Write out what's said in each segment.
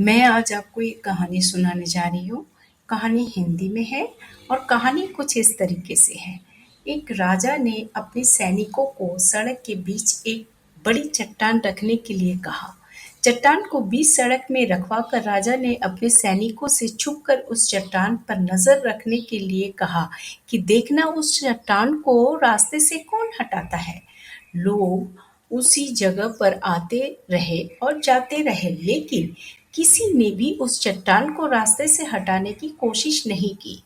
मैं आज आपको एक कहानी सुनाने जा रही हूँ। कहानी हिंदी में है और कहानी कुछ इस तरीके से है। एक राजा ने अपने सैनिकों को सड़क के बीच एक बड़ी चट्टान रखने के लिए कहा। चट्टान को बीच सड़क में रखवाकर राजा ने अपने सैनिकों से छुपकर उस चट्टान पर नजर रखने के लिए कहा कि देखना उस चट्टान को रास्ते से कौन हटाता है। लोग उसी जगह पर आते रहे और जाते रहे, लेकिन किसी ने भी उस चट्टान को रास्ते से हटाने की कोशिश नहीं की।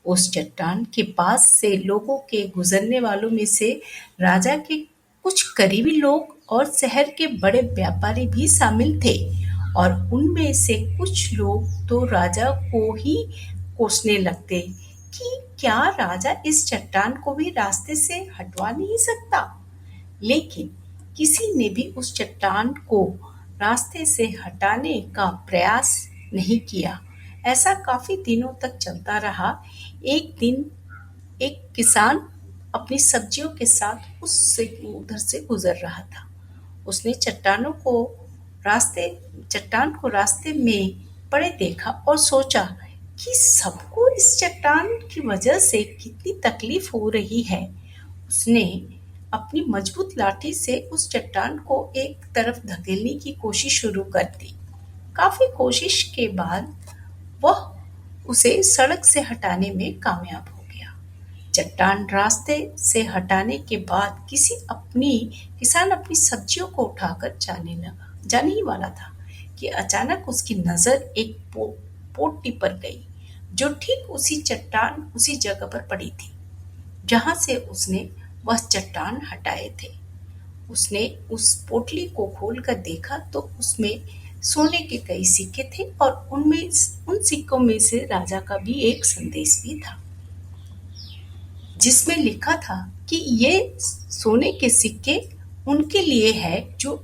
उस चट्टान के पास से लोगों के गुजरने वालों में से राजा के कुछ करीबी लोग और शहर के बड़े व्यापारी भी शामिल थे, और उनमें से कुछ लोग तो राजा को ही कोसने लगते कि क्या राजा इस चट्टान को भी रास्ते से हटवा नहीं सकता। लेकिन किसी ने भी उस चट्टान को रास्ते से हटाने का प्रयास नहीं किया। ऐसा काफी दिनों तक चलता रहा। एक दिन एक किसान अपनी सब्जियों के साथ उससे उधर से गुजर रहा था। उसने रास्ते चट्टान को रास्ते में पड़े देखा और सोचा कि सबको इस चट्टान की वजह से कितनी तकलीफ हो रही है। उसने अपनी मजबूत लाठी से उस चट्टान को एक तरफ धकेलने की कोशिश शुरू कर दी। काफी कोशिश के बाद वह उसे सड़क से हटाने में कामयाब हो गया। चट्टान रास्ते से हटाने के बाद किसान अपनी सब्जियों को उठाकर जाने ही वाला था कि अचानक उसकी नजर एक पोटली पर गई, जो ठीक उसी जगह पर पड़ी थी जहां से उसने वह चट्टान हटाए थे। उसने उस पोटली को खोलकर देखा तो उसमें सोने के कई सिक्के थे, और उन सिक्कों में से राजा का भी एक संदेश भी था, जिसमें लिखा था कि ये सोने के सिक्के उनके लिए है जो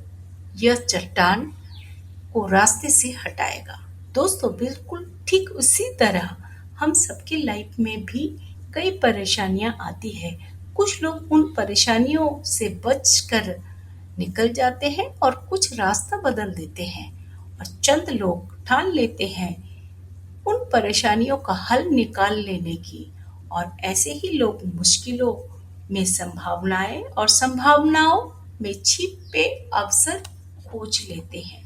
यह चट्टान को रास्ते से हटाएगा। दोस्तों, बिल्कुल ठीक उसी तरह हम सबकी लाइफ में भी कई परेशानियां आती है। कुछ लोग उन परेशानियों से बचकर निकल जाते हैं और कुछ रास्ता बदल देते हैं, और चंद लोग ठान लेते हैं उन परेशानियों का हल निकाल लेने की, और ऐसे ही लोग मुश्किलों में संभावनाएं और संभावनाओं में छिपे अवसर खोज लेते हैं।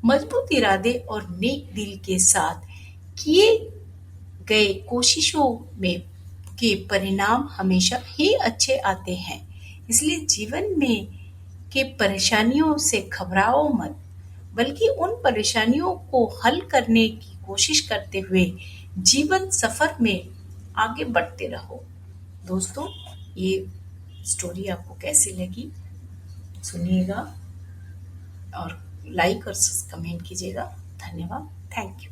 मजबूत इरादे और नेक दिल के साथ किए गए कोशिशों में के परिणाम हमेशा ही अच्छे आते हैं। इसलिए जीवन में के परेशानियों से घबराओ मत, बल्कि उन परेशानियों को हल करने की कोशिश करते हुए जीवन सफर में आगे बढ़ते रहो। दोस्तों, ये स्टोरी आपको कैसी लगी सुनिएगा, और लाइक और कमेंट कीजिएगा। धन्यवाद। Thank you.